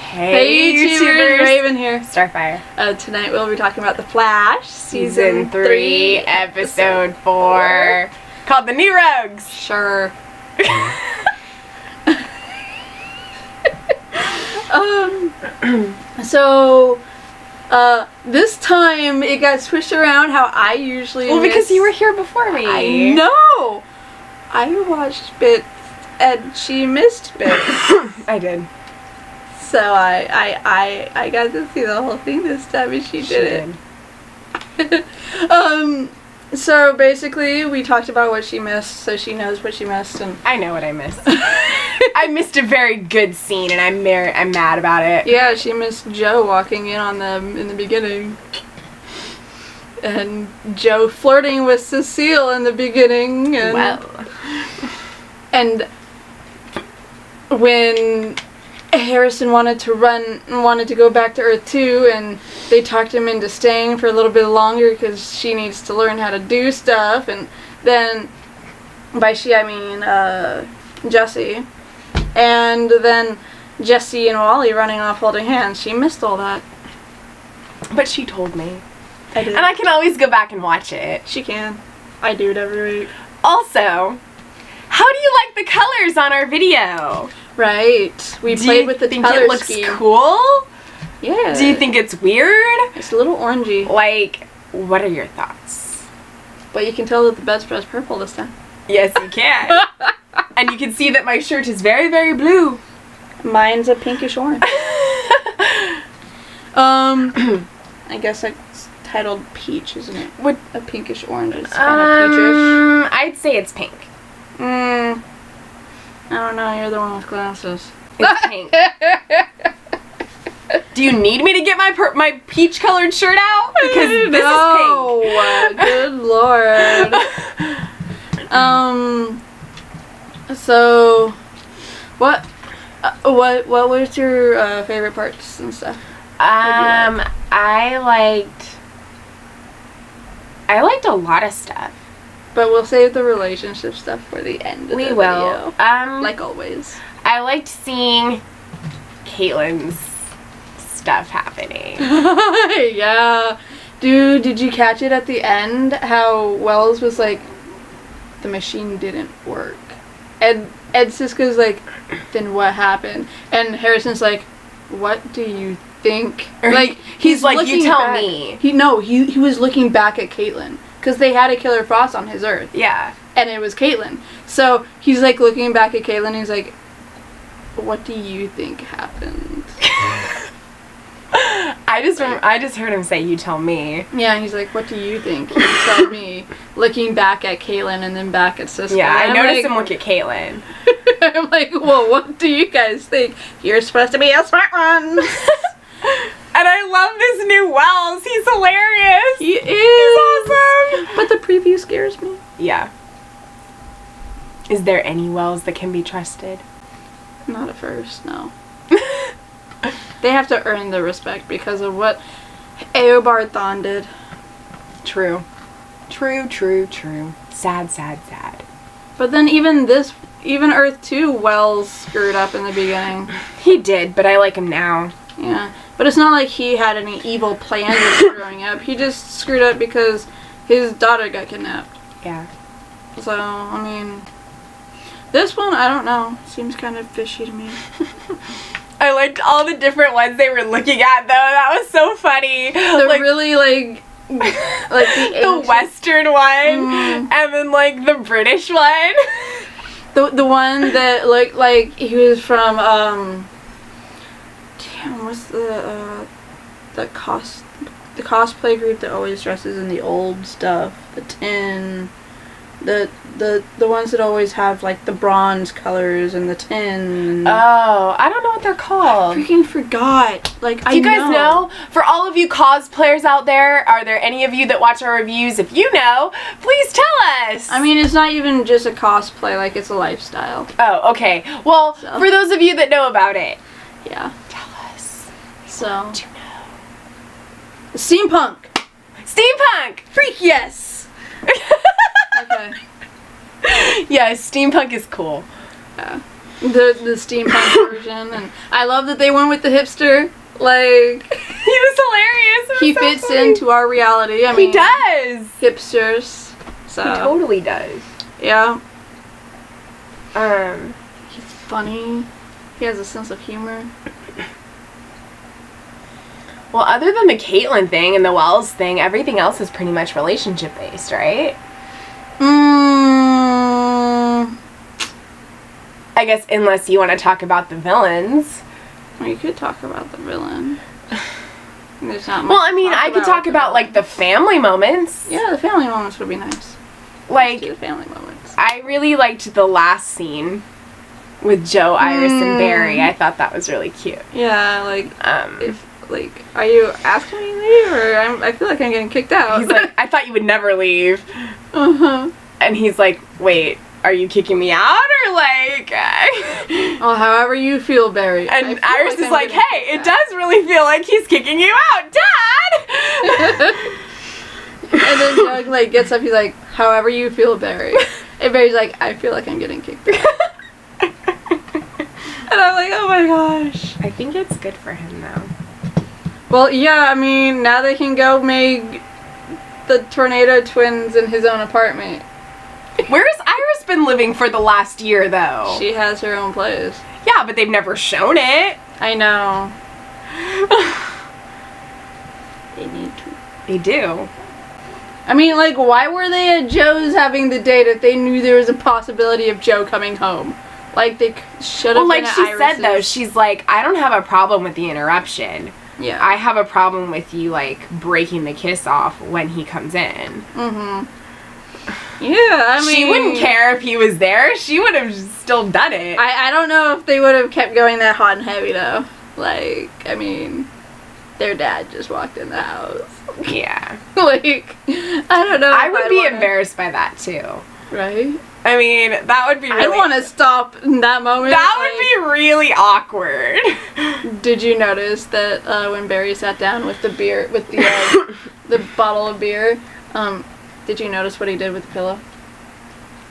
Hey YouTubers, Raven here. Starfire. Tonight we'll be talking about The Flash, Season 3, Episode 4, called The New Rogues. Sure. So, this time it got switched around how I usually Well, because you were here before me. I know! I watched bits and she missed bits. I did. So I got to see the whole thing this time and she did it. So basically we talked about what she missed, so she knows what she missed, and I know what I missed. I missed a very good scene, and I'm mad about it. yeah, she missed Joe walking in on them in the beginning. And Joe flirting with Cecile in the beginning, and Well. and when Harrison wanted to go back to Earth 2, and they talked him into staying for a little bit longer because she needs to learn how to do stuff, and then by she I mean Jesse, and then Jesse and Wally running off holding hands. She missed all that. But she told me. I did. And I can always go back and watch it. She can. I do it every week. Also, how do you like the colors on our video? Right. We played with the think color it looks scheme. cool? Yeah. Do you think it's weird? It's a little orangey, Like, what are your thoughts? but you can tell that the bed's pressed purple this time. Yes, you can. And you can see that my shirt is very, very blue. Mine's a pinkish orange. I guess it's titled peach, isn't it? Would A pinkish orange. It's kind of peachish. I'd say it's pink. I don't know. You're the one with glasses. It's pink. Do you need me to get my peach colored shirt out? Because this is pink. Good lord. So, what was your favorite parts and stuff? I liked a lot of stuff. But we'll save the relationship stuff for the end of the We will. video. Like always. I liked seeing Caitlin's stuff happening. Yeah. Dude, did you catch it at the end? How Wells was like, the machine didn't work. And Ed Sisko's like, then what happened? And Harrison's like, what do you think? Like, he's like, you looking tell back. me. He was looking back at Caitlin. Because they had a Killer Frost on his Earth. Yeah. And it was Caitlin. So he's like looking back at Caitlin and he's like, what do you think happened? I just heard him say, you tell me. Yeah, and he's like, what do you think? He told me, looking back at Caitlin and then back at Sisko. Yeah, I And noticed him look at Caitlin. I'm like, well, what do you guys think? You're supposed to be a smart one. And I love this new Wells. He's hilarious. He is. He's awesome. But the preview scares me. Yeah. Is there any Wells that can be trusted? Not at first, no. They have to earn the respect because of what Eobard Thawne did. True. True. Sad. But then even Earth 2, Wells screwed up in the beginning. He did, but I like him now. Yeah. But it's not like he had any evil plans of screwing up. He just screwed up because his daughter got kidnapped. Yeah. So, I mean, this one, I don't know. Seems kind of fishy to me. I liked all the different ones they were looking at, though. That was so funny. They're really, like the Western one, and then, like, the British one. The one that looked like he was from, what's the cosplay group that always dresses in the old stuff? The tin. The ones that always have like the bronze colors and the tin. Oh, I don't know what they're called. I freaking forgot. Like, Do you guys know? For all of you cosplayers out there, are there any of you that watch our reviews? If you know, please tell us. I mean, it's not even just a cosplay. Like, it's a lifestyle. Oh, okay. Well, for those of you that know about it, yeah, tell us. So. Do you know? Steampunk. Steampunk. Freak yes. Okay. Yeah, steampunk is cool. Yeah. The steampunk version, and I love that they went with the hipster. Like, He was hilarious. It he was so fits funny. into our reality. I mean, He does. hipsters. So He totally does. yeah, Um, he's funny. He has a sense of humor. well, other than the Caitlyn thing and the Wells thing, everything else is pretty much relationship based, right? I guess unless you want to talk about the villains. Well, you could talk about the villain. There's not much Well, I mean, to I could talk with about like the family moments. Yeah, the family moments would be nice. Like, The family moments. I really liked the last scene with Joe, Iris, and Barry. I thought that was really cute. Yeah, like Um, if like, are you asking me to leave, or I feel like I'm getting kicked out. he's like, I thought you would never leave. uh-huh. And he's like, wait, are you kicking me out or like? Well, however you feel, Barry. I And feel Iris is I'm like, getting hey, it kicked out. does really feel like he's kicking you out, Dad. And then Doug like gets up. He's like, however you feel, Barry. And Barry's like, I feel like I'm getting kicked out. And I'm like, oh my gosh. I think it's good for him though. Well, yeah. I mean, now they can go make the Tornado Twins in his own apartment. Where's Iris been living for the last year though? She has her own place. Yeah, but they've never shown it. I know. They need to. They do. I mean, like, why were they at Joe's having the date if they knew there was a possibility of Joe coming home? Like, they should have Well, been like at she said Iris's. though, she's like, I don't have a problem with the interruption. Yeah. I have a problem with you like breaking the kiss off when he comes in. Yeah, I mean... She wouldn't care if he was there. She would have still done it. I don't know if they would have kept going that hot and heavy, though. Like, I mean, their dad just walked in the house. Yeah. Like, I don't know. I if would I'd be wanna- embarrassed by that too. Right? I mean, that would be really... I want to stop in that moment. That would be really awkward. Did you notice that when Barry sat down with the beer, with the the bottle of beer, did you notice what he did with the pillow?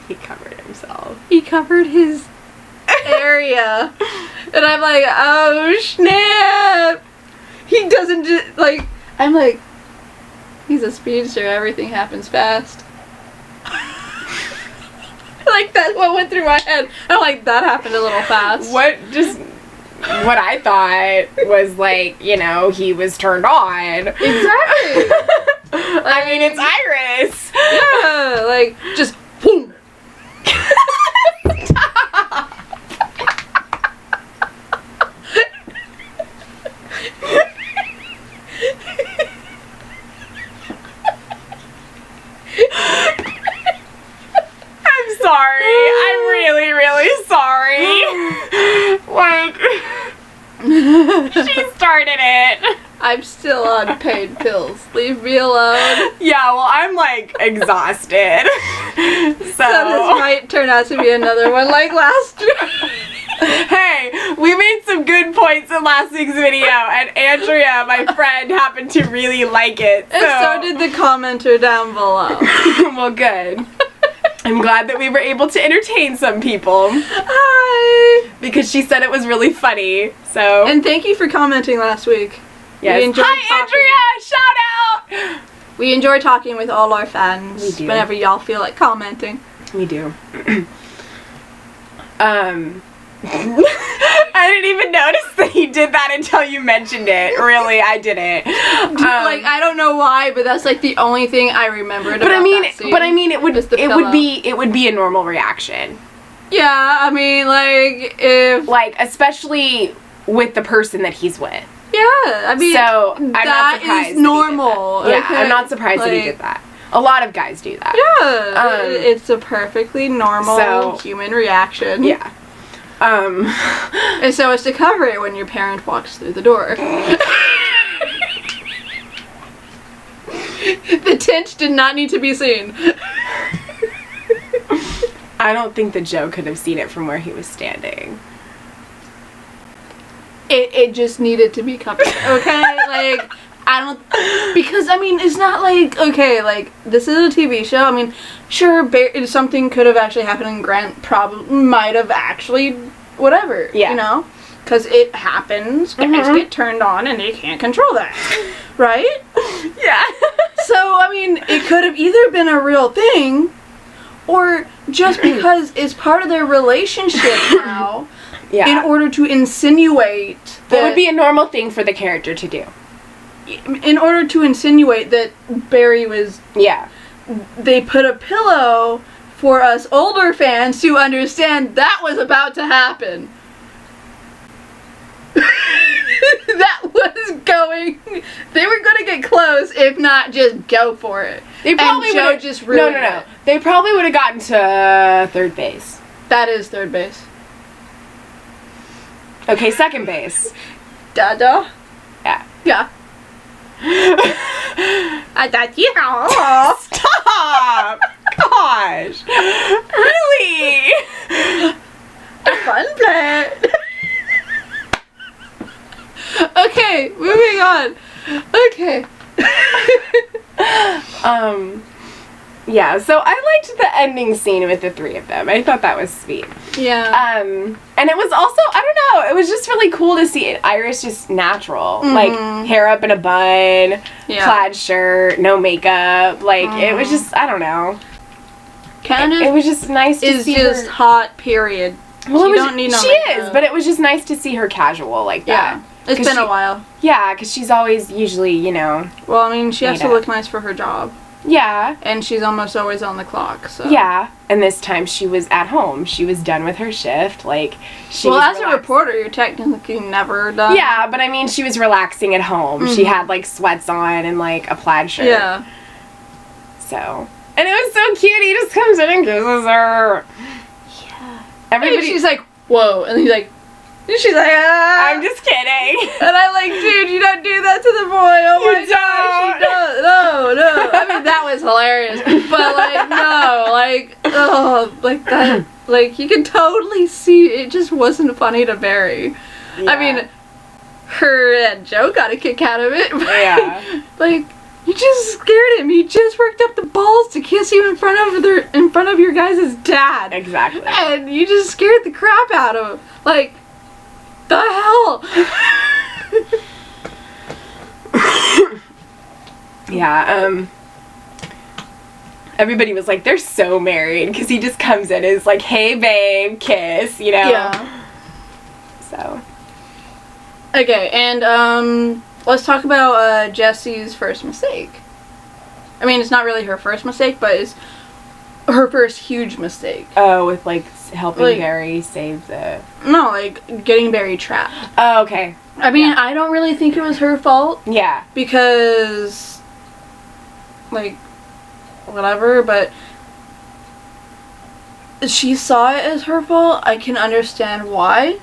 He covered himself. He covered his area. And I'm like, oh snap! He doesn't just, like, I'm like, he's a speedster, everything happens fast. Like, that's what went through my head. I'm like, that happened a little fast. What I thought was like, you know, he was turned on. Exactly. I mean, it's Iris. Yeah, like, just boom. I'm sorry. I'm really, really sorry. Like, she started it. I'm still on pain pills. Leave me alone. Yeah, well, I'm like exhausted. So this So, might turn out to be another one like last week. hey, we made some good points in last week's video, and Andrea, my friend, happened to really like it. And so did the commenter down below. Well, good. I'm glad that we were able to entertain some people Hi! because she said it was really funny. So, And thank you for commenting last week. yes. we enjoyed Hi, talking. Andrea! Shout out! We enjoy talking with all our fans We do. whenever y'all feel like commenting. We do. I didn't even notice that he did that until you mentioned it. Really, I didn't. Like, I don't know why, but that's like the only thing I remembered but about I mean, that scene. it would Just the pillow. be a normal reaction. Yeah, I mean, like, if... Like, especially with the person that he's with. Yeah, I mean, So, I'm not that surprised is that he did normal. that. Yeah, okay? I'm not surprised that he Like, did that. A lot of guys do that. Yeah, it's a perfectly normal So- human reaction. Yeah. And so it's to cover it when your parent walks through the door. The tint did not need to be seen. I don't think that Joe could have seen it from where he was standing. It just needed to be covered, okay? Like, I don't... Because, I mean, it's not like, okay, like, this is a TV show. I mean, sure, something could have actually happened and Grant probably might have actually whatever, Yeah. you know? Because it happens, guys get turned on, and they can't control that, right? Yeah. So, I mean, it could have either been a real thing, or just because it's part of their relationship now, Yeah. in order to insinuate That would be a normal thing for the character to do. in order to insinuate that Barry was, Yeah. they put a pillow for us older fans to understand that was about to happen. That was going, they were going to get close, if not just go for it. They probably and Joe would've- just ruined No. it. They probably would have gotten to third base. That is third base. Okay, second base. Dada. Yeah. Yeah. I thought, yeah. Stop! Gosh. Really? Fun plan. Okay, moving on. Okay. Yeah, so I liked the ending scene with the three of them. I thought that was sweet. Yeah. And it was also, I don't know, it was just really cool to see Iris just natural. Like, hair up in a bun, Yeah. plaid shirt, no makeup. Like, it was just, I don't know. Candace It was just nice to is see just her. hot, period. Well, you don't need no She makeup. is, but it was just nice to see her casual like Yeah. that. It's 'Cause been a she- while. Yeah, because she's always usually, you know. Well, I mean, she has to Made up. look nice for her job. Yeah. And she's almost always on the clock, so. Yeah. And this time she was at home. She was done with her shift. Like, she Well, was as a relaxed. reporter, you're technically never done. Yeah, but I mean, she was relaxing at home. She had, like, sweats on and, like, a plaid shirt. Yeah. So. And it was so cute. He just comes in and kisses her. Yeah. Everybody. And she's like, whoa. And he's like, and she's like, ah. I'm just kidding. And I'm like, dude, you don't do that to the boy. Oh You my gosh, you don't. No. I mean, that was hilarious. But, like, no. Like, oh, like that. Like, you could totally see it just wasn't funny to Barry. I mean, her and Joe got a kick out of it. But, Yeah. like, you just scared him. He just worked up the balls to kiss you in front of your guys' dad. Exactly. And you just scared the crap out of him. Like, the hell? Yeah, everybody was like, they're so married, because he just comes in and is like, hey babe, kiss, you know? Yeah. So. Okay, and let's talk about Jessie's first mistake. I mean, it's not really her first mistake, but it's her first huge mistake. Oh, with like helping Like- Barry save the. No, like getting Barry trapped. Oh, okay. I mean, Yeah. I don't really think it was her fault Yeah. because, like, whatever, but she saw it as her fault. I can understand why.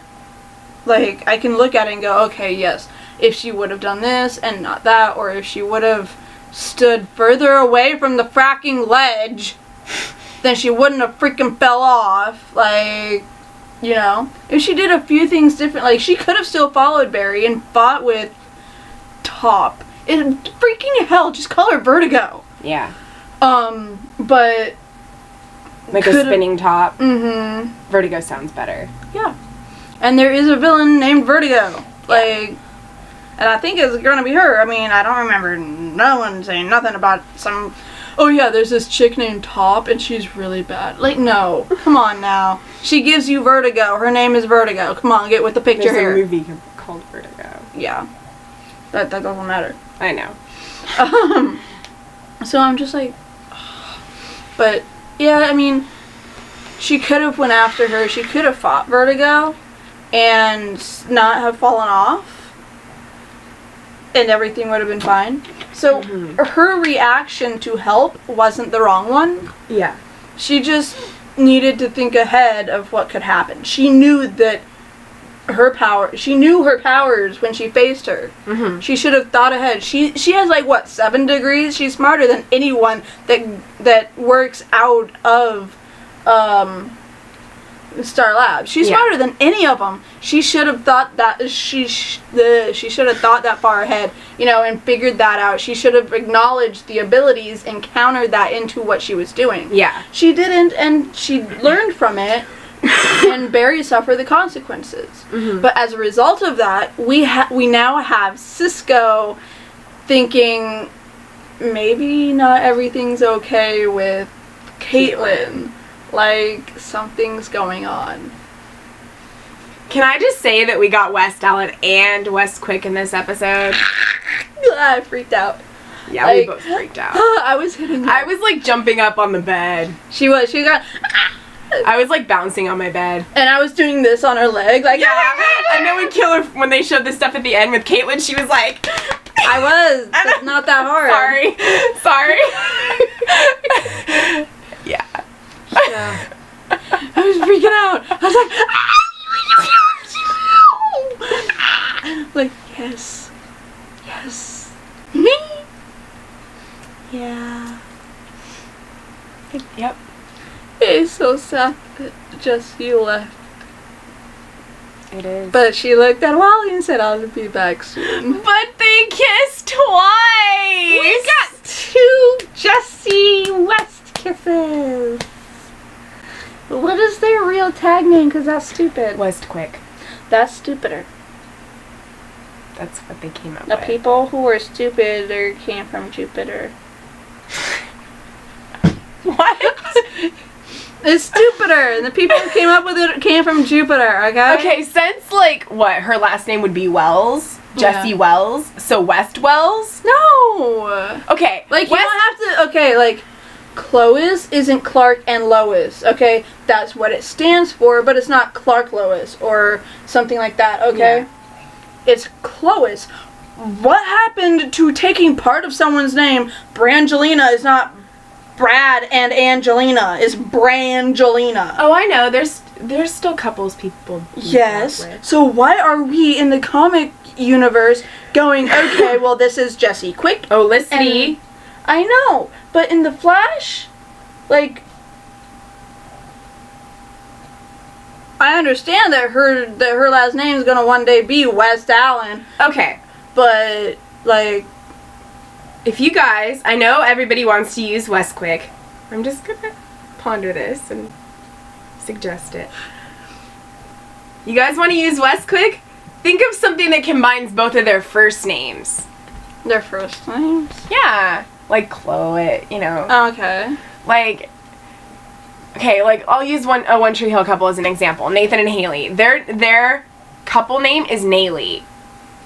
Like, I can look at it and go, okay, yes, if she would have done this and not that, or if she would have stood further away from the fracking ledge, then she wouldn't have freaking fell off. Like, you know, if she did a few things different, like, she could have still followed Barry and fought with Top. It freaking hell, just call her Vertigo. Yeah. But Like a Could've- spinning top. mm-hmm. Vertigo sounds better. Yeah. And there is a villain named Vertigo. Like, and I think it's gonna be her. I mean, I don't remember no one saying nothing about some. Oh yeah, there's this chick named Top, and she's really bad. Like, no, come on now. She gives you vertigo. Her name is Vertigo. Come on, get with the picture There's here. a movie called Vertigo. Yeah, that doesn't matter. I know. So I'm just like, but yeah, I mean, she could have went after her. She could have fought Vertigo, and not have fallen off, and everything would have been fine. So her reaction to help wasn't the wrong one. Yeah. She just needed to think ahead of what could happen. She knew that she knew her powers when she faced her. Mm-hmm. She should have thought ahead. She has like what, 7 degrees? She's smarter than anyone that works out of Star Labs. She's Yeah. smarter than any of them. She should have thought that she should have thought that far ahead, you know, and figured that out. She should have acknowledged the abilities and countered that into what she was doing. Yeah. She didn't, and she learned from it, and Barry suffer the consequences. Mhm. But as a result of that, we now have Cisco thinking maybe not everything's okay with Caitlin. Like, something's going on. Can I just say that we got West Allen and West Quick in this episode? I freaked out. Yeah, we Like, both freaked out. I was hitting her. I was like jumping up on the bed. She got... I was like bouncing on my bed. And I was doing this on her leg, like... Yeah, and then when they showed the stuff at the end with Caitlin, she was like... I was. It's not that hard. Sorry. Yeah. Yeah. I was freaking out. I was like... like, yes. Yes. Me? Yeah. Yep. It's so sad that just you left. It is. But she looked at Wally and said, I'll be back soon. But they kissed twice! We got 2 Jessie West kisses. What is their real tag name? Because that's stupid. West Quick. That's stupider. That's what they came up The with. people who were stupid came from Jupiter. What? It's stupider, and the people who came up with it came from Jupiter, okay? Okay, since like what, her last name would be Wells, Jessie Yeah. Wells, so West Wells? No! Okay. Like, West, you don't have to, okay, like, Clois isn't Clark and Lois, okay? That's what it stands for, but it's not Clark Lois or something like that, okay? Yeah. It's Clois. What happened to taking part of someone's name? Brangelina is not Brad and Angelina. It's Brangelina. Oh, I know. There's still couples people. do Yes. that with. So why are we in the comic universe going, okay, well, this is Jessie Quick. Olicity. And I know, but in the Flash, like, I understand that her last name is gonna one day be West Allen, Okay. but like, If you guys, I know everybody wants to use West Quick. I'm just gonna ponder this and suggest it. You guys want to use West Quick? Think of something that combines both of their first names. their first names. Yeah, like Chloe, you know. Okay. Like, okay, like I'll use a One Tree Hill couple as an example. Nathan and Haley. Their couple name is Naylee.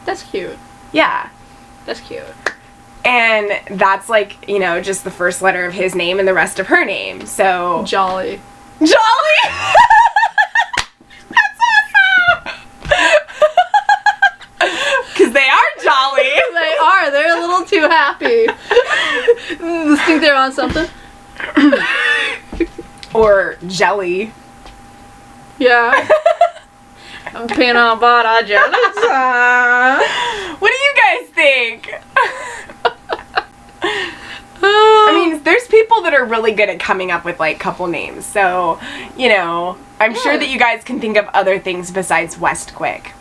That's cute. Yeah. That's cute. And that's like, you know, just the first letter of his name and the rest of her name. So Jolly. Jolly. That's awesome. Cuz they are jolly. They are. They're a little too happy. Think they're on something? Or jelly. Yeah. I'm peanut butter jelly. What do you guys think? I mean, there's people that are really good at coming up with like couple names. So, you know, I'm sure that you guys can think of other things besides West Quick.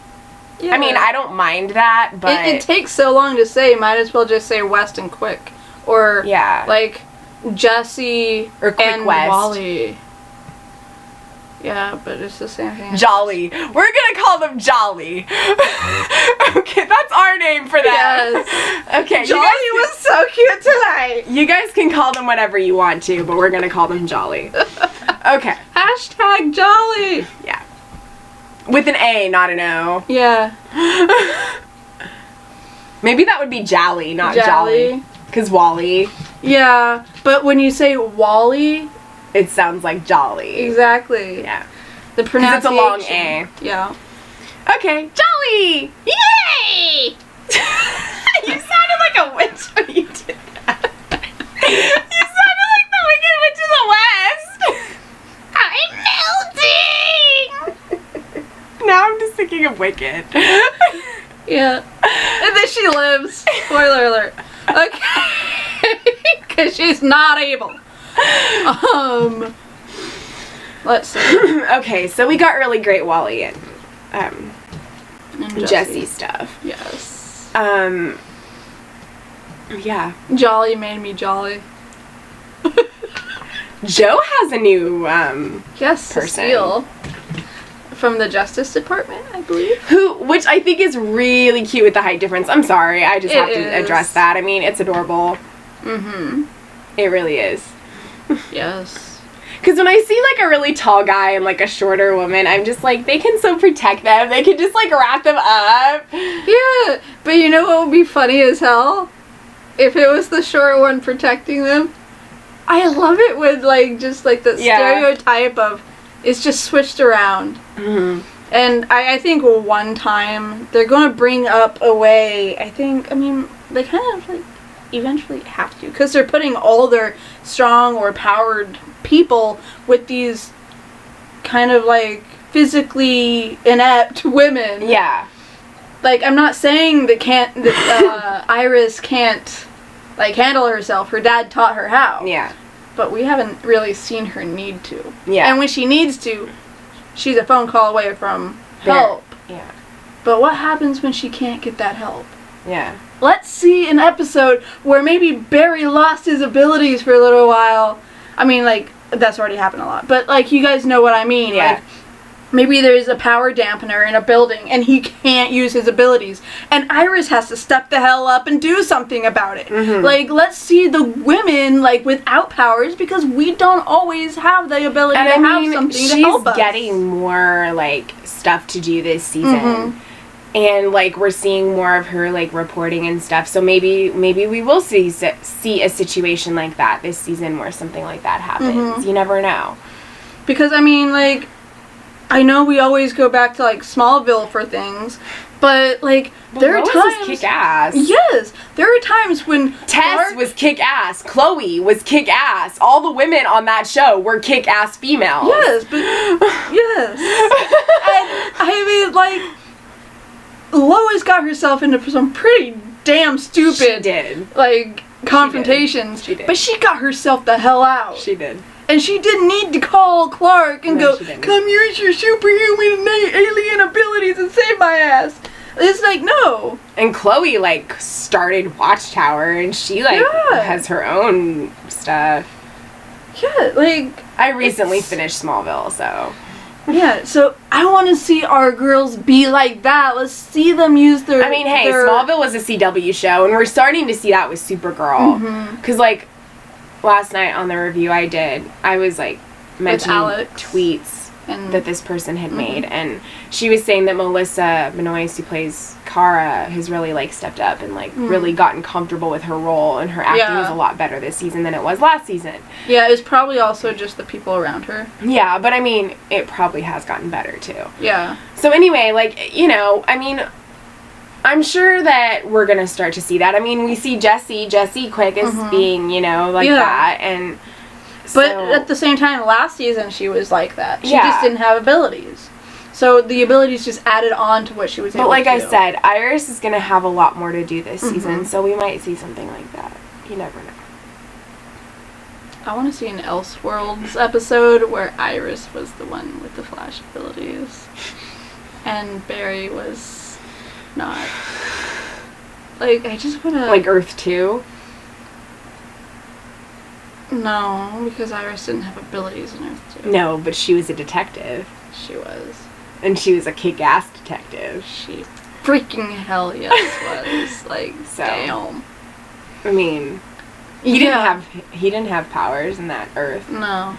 Yeah. I mean, I don't mind that, but It takes so long to say, might as well just say West and Quick. Or, yeah. like, Jesse Or Quick and West. Wally. Yeah, but it's the same thing. Jolly. We're gonna call them Jolly. Okay, that's our name for them. Yes. Okay. Jolly was so cute tonight. You guys can call them whatever you want to, but we're gonna call them Jolly. Okay. Hashtag Jolly. Yeah. With an A, not an O. Yeah. Maybe that would be Jolly, not Jolly. Jolly. Because Wally, Yeah, but when you say Wally, it sounds like Jolly. exactly. Yeah. The Because pronunciation. it's a long A. Yeah. Okay. Jolly! Yay! You sounded like a witch when you did that. You sounded like the Wicked Witch of the West. I'm melting! Now I'm just thinking of Wicked. Yeah. And then she lives. Spoiler alert. Okay. Because she's not able. Let's see. Okay, so we got really great Wally and And Jessie stuff. Yes. Yeah. Jolly made me jolly. Joe has a new Yes, person. Cecile. from the Justice Department, I believe. Which I think is really cute with the height difference. I'm sorry, I just have to is. address that. I mean, it's adorable. Mm-hmm. It really is. Yes. Because when I see, like, a really tall guy and, like, a shorter woman, I'm just like, they can so protect them. They can just, like, wrap them up. Yeah, but you know what would be funny as hell? If it was the short one protecting them. I love it when, like, just, like, the stereotype of it's just switched around. Mm-hmm. And I think one time they're going to bring up a way, they kind of, like, eventually have to. Because they're putting all their strong or powered people with these kind of, like, physically inept women. Yeah. Like, I'm not saying that Iris can't, like, handle herself. Her dad taught her how. Yeah. But we haven't really seen her need to. Yeah. And when she needs to, she's a phone call away from help. Yeah. But what happens when she can't get that help? Yeah. Let's see an episode where maybe Barry lost his abilities for a little while. I mean, like, that's already happened a lot. But, like, you guys know what I mean. Yeah. Like, maybe there's a power dampener in a building and he can't use his abilities. And Iris has to step the hell up and do something about it. Mm-hmm. Like, let's see the women, like, without powers because we don't always have the ability to have something to help us. She's getting more, like, stuff to do this season. Mm-hmm. And, like, we're seeing more of her, like, reporting and stuff. So maybe we will see a situation like that this season where something like that happens. Mm-hmm. You never know. Because, I mean, like, I know we always go back to, like, Smallville for things, but, like, there are Lois times... was kick-ass. Yes! There are times when Tess was kick-ass. Chloe was kick-ass. All the women on that show were kick-ass females. Yes, but... yes. And, I mean, like, Lois got herself into some pretty damn stupid... She did. Like, confrontations. She did. But she got herself the hell out. She did. And she didn't need to call Clark and No, go, she didn't. come use your superhuman alien abilities and save my ass. It's like, no. And Chloe, like, started Watchtower, and she, like, has her own stuff. Yeah, like... I recently finished Smallville, so... Yeah, so I want to see our girls be like that. Let's see them use their... I mean, hey, Smallville was a CW show, and we're starting to see that with Supergirl. Because, like, last night on the review I did, I was, like, mentioning tweets that this person had made, and she was saying that Melissa Benoist, who plays Kara, has really, like, stepped up and, like, really gotten comfortable with her role, and her acting is a lot better this season than it was last season. Yeah, it's probably also just the people around her. Yeah, but, I mean, it probably has gotten better, too. Yeah. So, anyway, like, you know, I mean... I'm sure that we're going to start to see that. I mean, we see Jessie Quick as being, you know, like that, and... But at the same time, last season she was like that. She just didn't have abilities. So the abilities just added on to what she was able to do. But like I said, Iris is going to have a lot more to do this season, so we might see something like that. You never know. I want to see an Elseworlds episode where Iris was the one with the Flash abilities. And Barry was not. Like, I just want to... Like Earth 2? No, because Iris didn't have abilities in Earth 2. No, but she was a detective. She was. And she was a kick-ass detective. She freaking hell yes was. Like, damn. I mean, he didn't have powers in that Earth. No.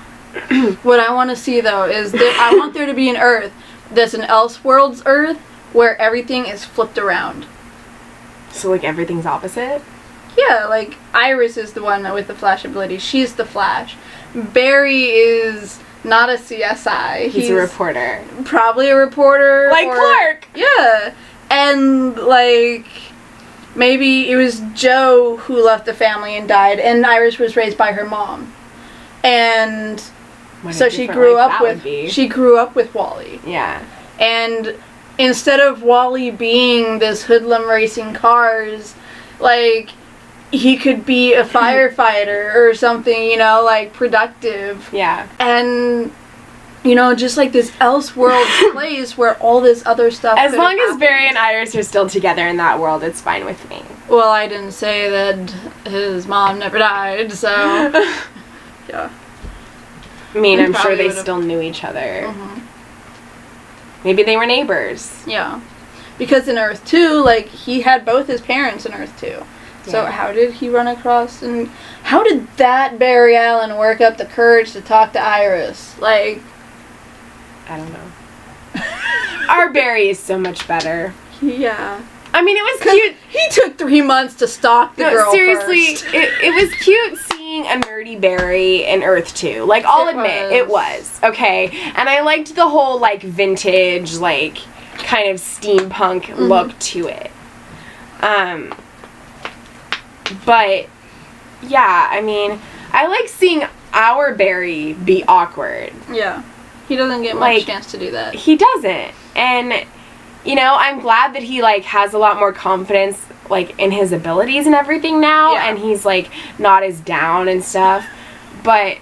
What I want to see though is I want there to be an Earth that's an Elseworlds Earth where everything is flipped around. So like everything's opposite? Yeah, like Iris is the one with the Flash ability. She's the Flash. Barry is not a CSI. He's a reporter. Probably a reporter. Like Clark! Yeah. And like maybe it was Joe who left the family and died, and Iris was raised by her mom. And so she grew up with Wally. Yeah. And instead of Wally being this hoodlum racing cars, like, he could be a firefighter or something, you know, like, productive. Yeah. And, you know, just like this Elseworlds place where all this other stuff as long as Barry and Iris are still together in that world, it's fine with me. Well, I didn't say that his mom never died, so... yeah. I mean, I'm sure they still knew each other. Maybe they were neighbors. Yeah. Because in Earth 2, like, he had both his parents in Earth 2. So Yeah. how did he run across, and how did that Barry Allen work up the courage to talk to Iris? Like, I don't know. Our Barry is so much better. yeah. I mean, it was cute. He took 3 months to stalk the girl seriously, first. it was cute seeing a nerdy Barry in Earth 2. Like, I'll admit, it was. Okay? And I liked the whole, like, vintage, like, kind of steampunk look to it. But, yeah, I mean, I like seeing our Barry be awkward. Yeah. He doesn't get much chance to do that. He doesn't. And, you know, I'm glad that he, like, has a lot more confidence, like, in his abilities and everything now. Yeah. And he's, like, not as down and stuff. But,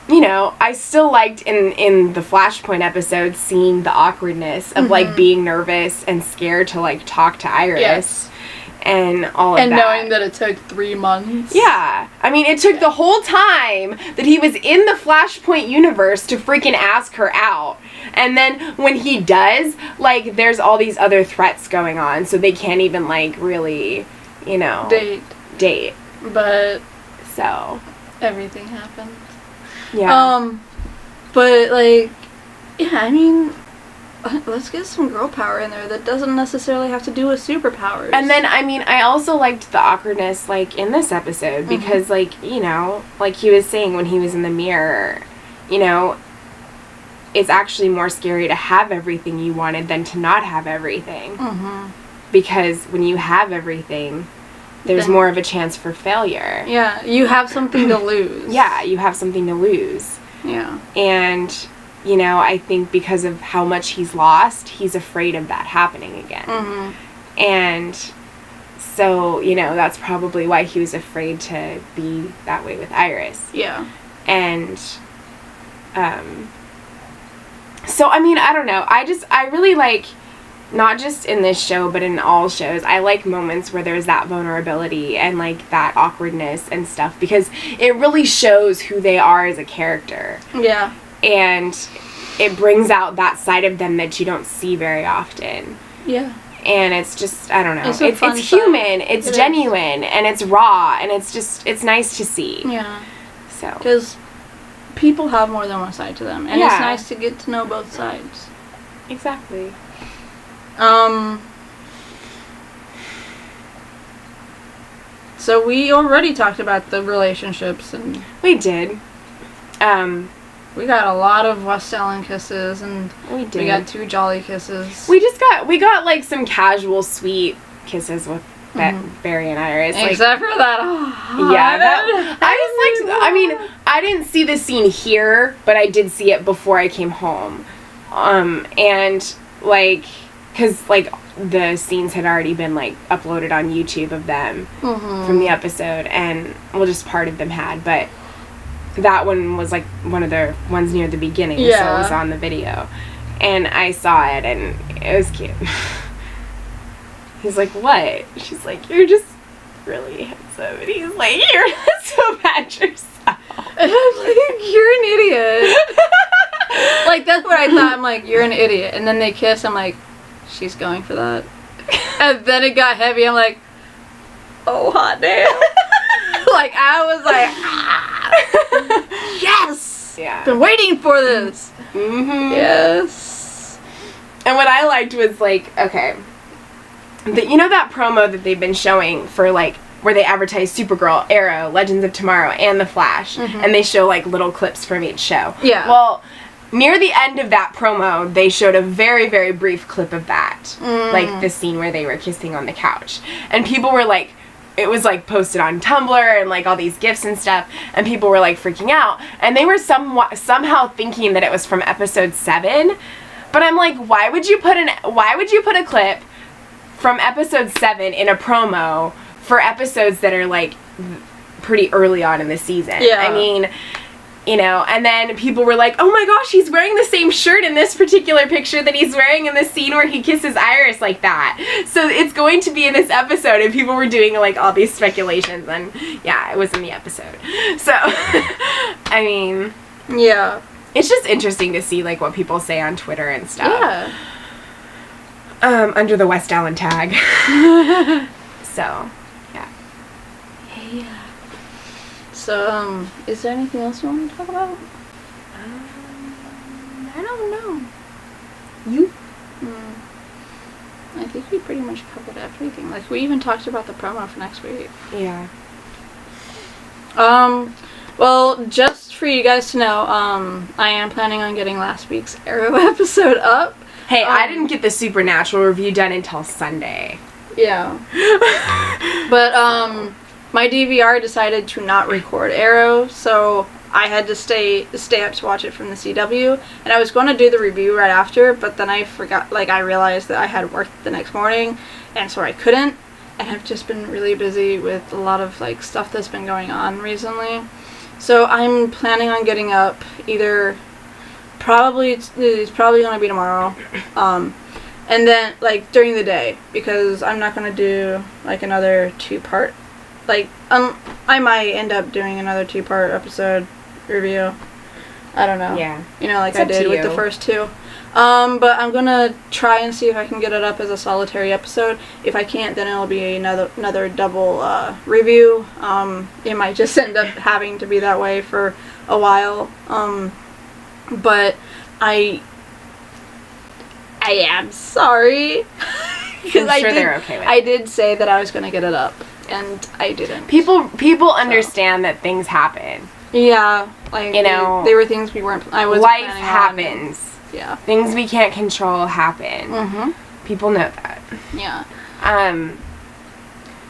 you know, I still liked in the Flashpoint episode seeing the awkwardness of, like, being nervous and scared to, like, talk to Iris. Yes. And all of and that. knowing that it took 3 months. Yeah. I mean, it took the whole time that he was in the Flashpoint universe to freaking ask her out. And then when he does, like, there's all these other threats going on, so they can't even, like, really, you know, date. But So, everything happened. yeah. But, like, yeah, I mean, let's get some girl power in there that doesn't necessarily have to do with superpowers. And then, I mean, I also liked the awkwardness, like, in this episode, because, like, you know, like he was saying when he was in the mirror, you know, it's actually more scary to have everything you wanted than to not have everything. Because when you have everything, there's more of a chance for failure. Yeah, you have something to lose. Yeah, you have something to lose. Yeah. And, you know, I think because of how much he's lost, he's afraid of that happening again. And so, you know, that's probably why he was afraid to be that way with Iris. Yeah. And, so, I mean, I don't know. I really like, not just in this show, but in all shows, I like moments where there's that vulnerability and, like, that awkwardness and stuff, because it really shows who they are as a character. Yeah. And it brings out that side of them that you don't see very often. Yeah. And it's just, I don't know. It's a fun it's human, side. it's It genuine, and it's raw, and it's just, it's nice to see. Yeah. So. Because people have more than one side to them, and it's nice to get to know both sides. Exactly. So we already talked about the relationships, and We did. we got a lot of West Ellen kisses, and We did. we got 2 Jolly kisses. We got like some casual sweet kisses with Barry and Iris. Like, Except for that. yeah, I just liked. I mean, I didn't see the scene here, but I did see it before I came home. And like, cause like the scenes had already been like uploaded on YouTube of them from the episode, and well, just part of them had, but that one was like one of the ones near the beginning, so it was on the video, and I saw it, and it was cute. He's like, what? She's like, you're just really handsome. And he's like, you're not so bad yourself. And I'm like, you're an idiot. Like, that's what I thought. I'm like, you're an idiot. And then they kiss. I'm like, she's going for that. And then it got heavy. I'm like, oh, hot damn. Like, I was like, yes. Yeah. Been waiting for this. Yes. And what I liked was like, okay, you know that promo that they've been showing for like where they advertise Supergirl, Arrow, Legends of Tomorrow, and The Flash, and they show like little clips from each show. Yeah. Well, near the end of that promo, they showed a very, very brief clip of that, like the scene where they were kissing on the couch, and people were like, it was like posted on Tumblr and like all these GIFs and stuff, and people were like freaking out, and they were somehow thinking that it was from episode 7, but I'm like, why would you put a clip from episode 7 in a promo for episodes that are like pretty early on in the season? Yeah. I mean, you know, and then people were like, oh my gosh, he's wearing the same shirt in this particular picture that he's wearing in the scene where he kisses Iris like that. So it's going to be in this episode, and people were doing like all these speculations, and yeah, it was in the episode. So, I mean. Yeah. it's just interesting to see like what people say on Twitter and stuff. Yeah. Under the West Allen tag. So, yeah. Yeah. So, is there anything else you want to talk about? I don't know. You? I think we pretty much covered everything. Like, we even talked about the promo for next week. Yeah. Well, just for you guys to know, I am planning on getting last week's Arrow episode up. Hey, I didn't get the Supernatural review done until Sunday. Yeah. But, my DVR decided to not record Arrow, so I had to stay up to watch it from the CW, and I was going to do the review right after, but then I forgot, like, I realized that I had work the next morning, and so I couldn't, and I've just been really busy with a lot of, like, stuff that's been going on recently. So I'm planning on getting up either, it's probably going to be tomorrow, and then, like, during the day, because I'm not going to do, like, another 2-part, like, I might end up doing another 2-part episode review. I don't know. Yeah. You know, like It's I up to did with you. the first 2. But I'm gonna try and see if I can get it up as a solitary episode. If I can't, then it'll be another double review. It might just end up having to be that way for a while. But I am sorry. I'm sure I did, they're okay with it. I did say that I was gonna get it up, and I didn't. People understand that things happen. Yeah, like, You know, they were things we weren't. I wasn't Life planning on. happens. Yeah. Things we can't control happen. Mhm. People know that. Yeah.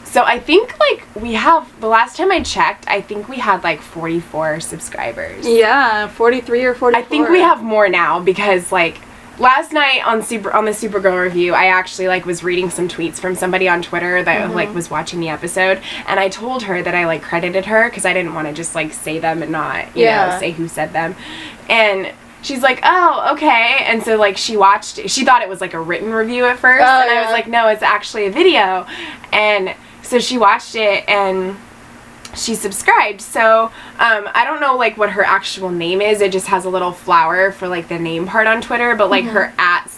So I think, like, the last time I checked, I think we had, like, 44 subscribers. Yeah, 43 or 44. I think we have more now because, like, last night on the Supergirl review, I actually, like, was reading some tweets from somebody on Twitter that, like, was watching the episode, and I told her that I, like, credited her because I didn't want to just, like, say them and not, you know, say who said them. And she's like, oh, okay. And so, like, she watched it. She thought it was, like, a written review at first, and I was like, no, it's actually a video. And so she watched it, and she subscribed. So I don't know, like, what her actual name is. It just has a little flower for, like, the name part on Twitter, but, like, her at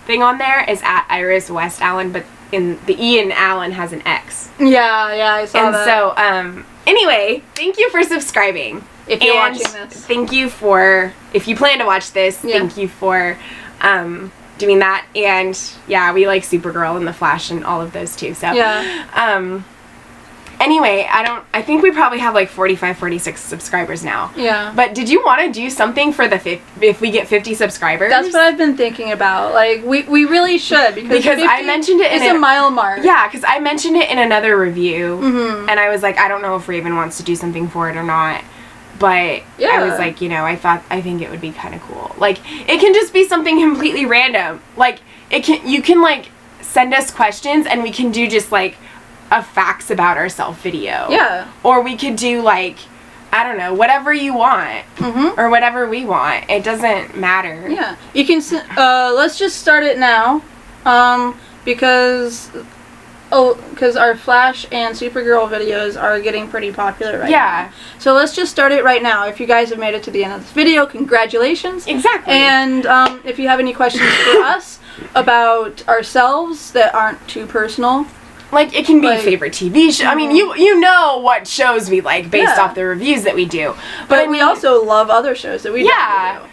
thing on there is at Iris West Allen, but in the E in Allen has an X. Yeah, I saw that. And so anyway, thank you for subscribing. If you're watching this. Thank you for, if you plan to watch this, thank you for doing that. And yeah, we like Supergirl and The Flash and all of those too. So yeah. Anyway, I think we probably have like 45, 46 subscribers now. Yeah. But did you want to do something for if we get 50 subscribers? That's what I've been thinking about. Like, we really should, because 50 I mentioned it it's a mile mark. Yeah, because I mentioned it in another review, and I was like, I don't know if Raven wants to do something for it or not. But I was like, you know, I think it would be kind of cool. Like, it can just be something completely random. Like, you can like send us questions, and we can do just like a facts about ourselves video. Yeah. Or we could do like, I don't know, whatever you want, or whatever we want. It doesn't matter. Yeah. You can. Let's just start it now, because our Flash and Supergirl videos are getting pretty popular right now. So let's just start it right now. If you guys have made it to the end of this video, congratulations. Exactly. And if you have any questions for us about ourselves that aren't too personal. Like, it can be favorite TV show. I mean, you know what shows we like based off the reviews that we do. But we also love other shows that we don't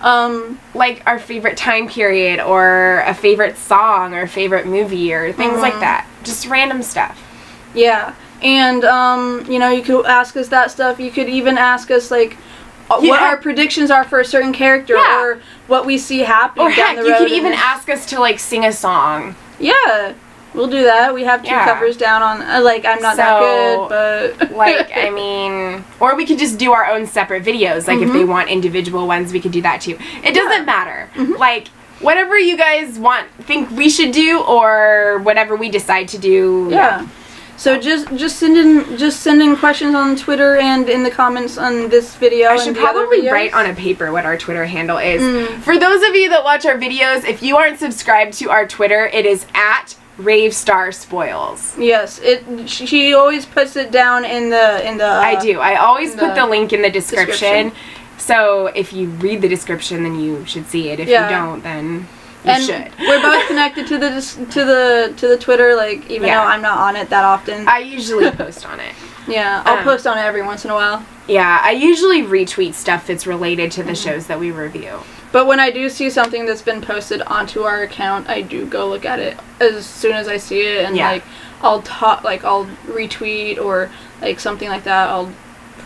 do. Like our favorite time period, or a favorite song, or a favorite movie, or things like that. Just random stuff. Yeah. And, you know, you could ask us that stuff. You could even ask us, like, what our predictions are for a certain character, or what we see happening down the road. Or heck, you could even ask us to, like, sing a song. Yeah. We'll do that. We have 2 covers down on, like, I'm not that good, but... like, I mean... Or we could just do our own separate videos. Like, if they want individual ones, we could do that, too. It doesn't matter. Like, whatever you guys think we should do, or whatever we decide to do. Yeah. So just send in questions on Twitter and in the comments on this video. I should probably write on a paper what our Twitter handle is. For those of you that watch our videos, if you aren't subscribed to our Twitter, it is at Ravestar Spoils. Yes, she always puts it down in the. I do. I always put the link in the description. So if you read the description, then you should see it. If you don't, then you should. We're both connected to the Twitter, like, even though I'm not on it that often. I usually post on it. Yeah, I'll post on it every once in a while. Yeah, I usually retweet stuff that's related to the shows that we review. But when I do see something that's been posted onto our account, I do go look at it as soon as I see it, and like I'll I'll retweet or like something like that. I'll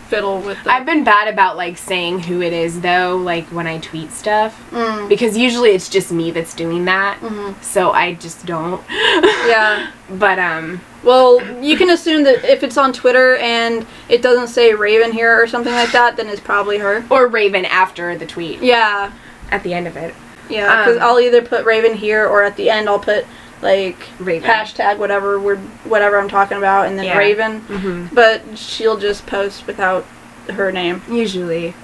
fiddle with I've been bad about like saying who it is though, like when I tweet stuff, because usually it's just me that's doing that, so I just don't. Yeah. But well, you can assume that if it's on Twitter and it doesn't say Raven here or something like that, then it's probably her. Or Raven after the tweet. Yeah. At the end of it. Yeah, because I'll either put Raven here or at the end I'll put like Raven. hashtag whatever I'm talking about, and then Raven. But she'll just post without her name. Usually.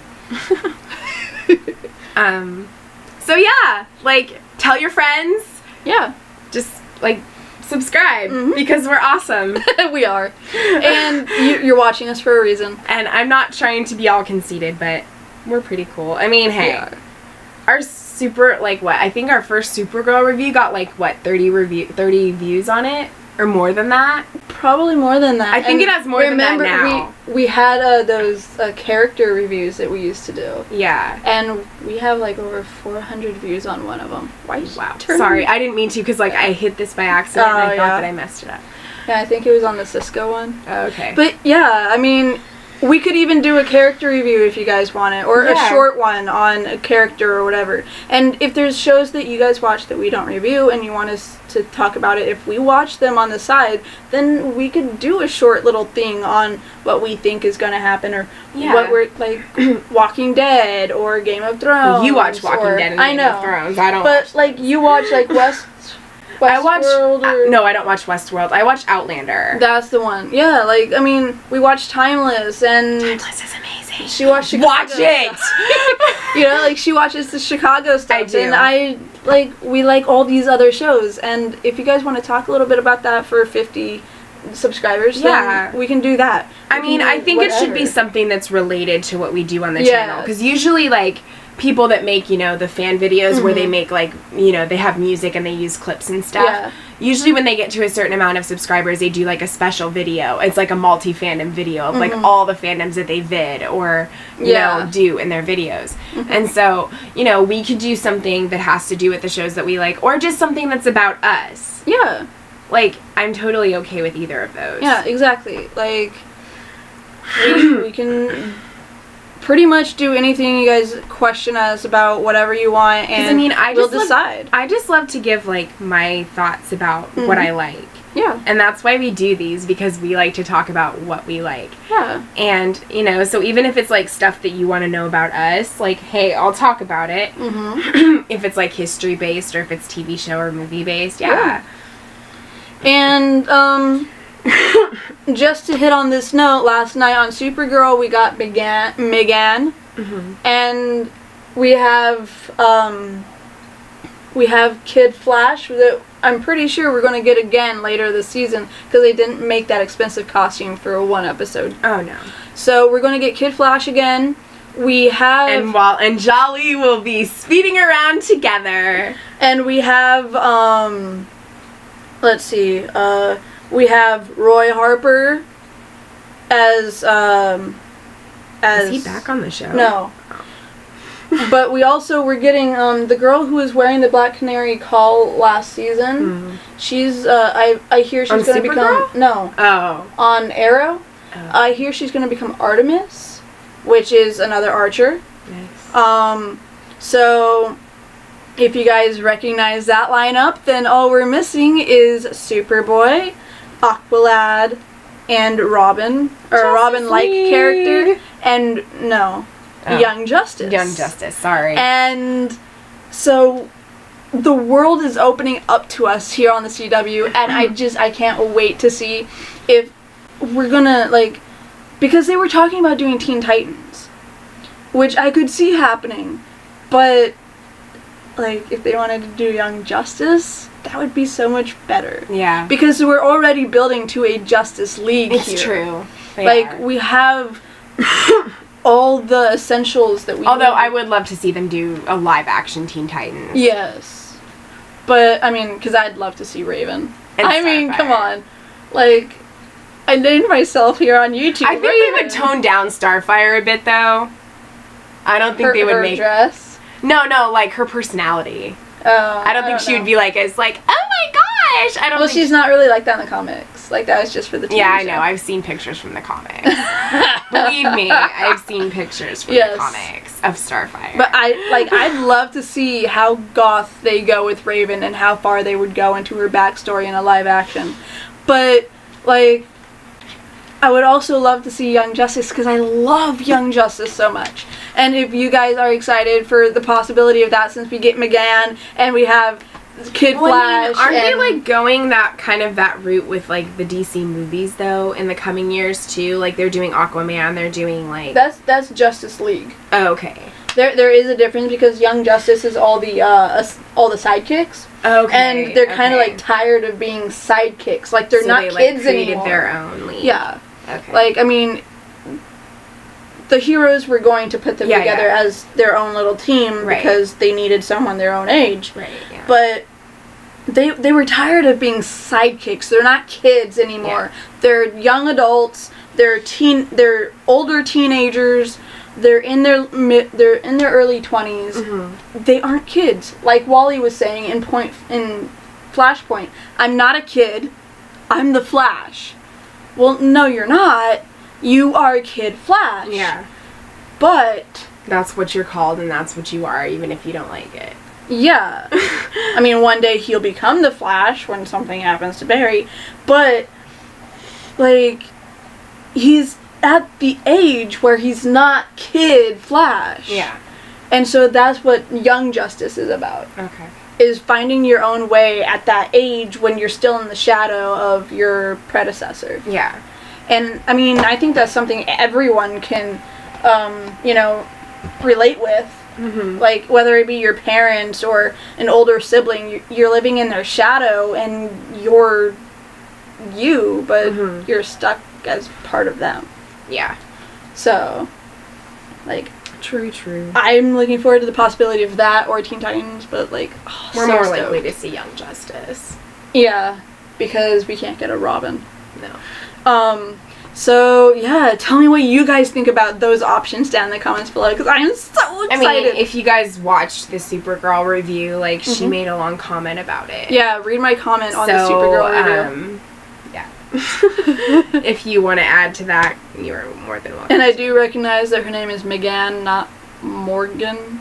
So yeah, like tell your friends. Yeah. Just like subscribe because we're awesome. We are. And you're watching us for a reason. And I'm not trying to be all conceited, but we're pretty cool. I mean, hey, our super, like what? I think our first Supergirl review got like what, 30 views on it? Or more than that? Probably more than that. I think it has more than that now. We had those character reviews that we used to do. Yeah. And we have like over 400 views on one of them. Wow. Sorry, I didn't mean to because like I hit this by accident and I thought that I messed it up. Yeah, I think it was on the Cisco one. Oh, okay. But yeah, I mean, we could even do a character review if you guys want it, or a short one on a character or whatever. And if there's shows that you guys watch that we don't review and you want us to talk about it, if we watch them on the side, then we could do a short little thing on what we think is going to happen, or what we're like, Walking Dead or Game of Thrones. Well, you watch Walking Dead and Game of Thrones. I don't. But like you watch like Westworld. No, I don't watch Westworld. I watch Outlander. That's the one. Yeah, like, I mean, we watch Timeless, and Timeless is amazing. She watched Chicago. Watch it! You know, like, she watches the Chicago stuff. I do. And we like all these other shows, and if you guys want to talk a little bit about that for 50 subscribers, then we can do that. I mean, I think it should be something that's related to what we do on the channel, because usually, like, people that make, the fan videos where they make, like, they have music and they use clips and stuff. Usually when they get to a certain amount of subscribers, they do, like, a special video. It's, like, a multi-fandom video of, like, all the fandoms that they vid or, you know, do in their videos. And so, we could do something that has to do with the shows that we like, or just something that's about us. Yeah. Like, I'm totally okay with either of those. Yeah, exactly. Like, we can pretty much do anything you guys question us about, whatever you want, and we'll decide. I just love to give, like, my thoughts about what I like. Yeah. And that's why we do these, because we like to talk about what we like. Yeah. And, so even if it's, like, stuff that you want to know about us, like, hey, I'll talk about it. If it's, like, history-based or if it's TV show or movie-based, And, just to hit on this note, last night on Supergirl we got Megan, and we have Kid Flash that I'm pretty sure we're going to get again later this season, because they didn't make that expensive costume for one episode. Oh no. So we're going to get Kid Flash again. We have... And Jolly will be speeding around together. And we have, let's see, we have Roy Harper as Is he back on the show? No. But we also were getting the girl who was wearing the Black Canary call last season. She's I hear she's going to become on Arrow. I hear she's going to become Artemis, which is another Archer. Nice. So if you guys recognize that lineup, then all we're missing is Superboy, Aqualad, and Robin, or a Robin-like character, and Young Justice. Young Justice, sorry. And so the world is opening up to us here on the CW, and I can't wait to see if we're gonna, like, because they were talking about doing Teen Titans, which I could see happening, but like, if they wanted to do Young Justice, that would be so much better. Yeah. Because we're already building to a Justice League here. It's true. We have all the essentials that we Although need. I would love to see them do a live-action Teen Titans. Yes. But, I mean, because I'd love to see Raven. And I mean, Starfire. come on. Like, I named myself here on YouTube. I think they would tone down Starfire a bit, though. I don't think they would her make... dress. No, like, her personality. I don't think she would be, like, as, like, oh my gosh! I don't Well, think... she's not really like that in the comics. Like, that was just for the TV Yeah, I show. know. I've seen pictures from the comics. Believe me, I've seen pictures from the comics of Starfire. But I'd love to see how goth they go with Raven and how far they would go into her backstory in a live action. But, like, I would also love to see Young Justice because I love Young Justice so much. And if you guys are excited for the possibility of that, since we get McGann and we have Kid Flash, aren't they and like going that route with like the DC movies though in the coming years too? Like they're doing Aquaman, they're doing like that's Justice League. Oh, okay. There is a difference because Young Justice is all the sidekicks. Okay. And they're kind of like tired of being sidekicks. Like they're not kids anymore. Their own league. Yeah. Okay. Like, I mean, the heroes were going to put them together as their own little team because they needed someone their own age. Right. Yeah. But they were tired of being sidekicks. They're not kids anymore. Yeah. They're young adults. They're older teenagers. They're in their early 20s. Mm-hmm. They aren't kids. Like Wally was saying in Flashpoint, I'm not a kid. I'm the Flash. Well, no, you're not. You are Kid Flash. Yeah. But that's what you're called and that's what you are, even if you don't like it. Yeah. I mean, one day he'll become the Flash when something happens to Barry. But, like, he's at the age where he's not Kid Flash. Yeah. And so that's what Young Justice is about. Okay. Is finding your own way at that age when you're still in the shadow of your predecessor. Yeah. And, I mean, I think that's something everyone can, relate with. Mm-hmm. Like, whether it be your parents or an older sibling, you're living in their shadow and you're you, but you're stuck as part of them. Yeah. So, like... True. I'm looking forward to the possibility of that or Teen Titans, but, like... We're more likely to see Young Justice. Yeah, because we can't get a Robin. No. So, yeah, tell me what you guys think about those options down in the comments below, because I am so excited. I mean, if you guys watched the Supergirl review, like, she made a long comment about it. Yeah, read my comment on the Supergirl review. Yeah. If you want to add to that, you're more than welcome. And I do recognize that her name is McGann, not Morgan.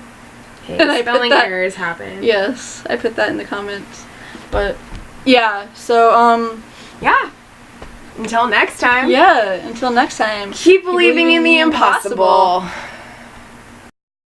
Hey, and spelling errors happen. Yes, I put that in the comments. But, yeah, so, yeah. Until next time. Yeah, until next time. Keep believing in the impossible.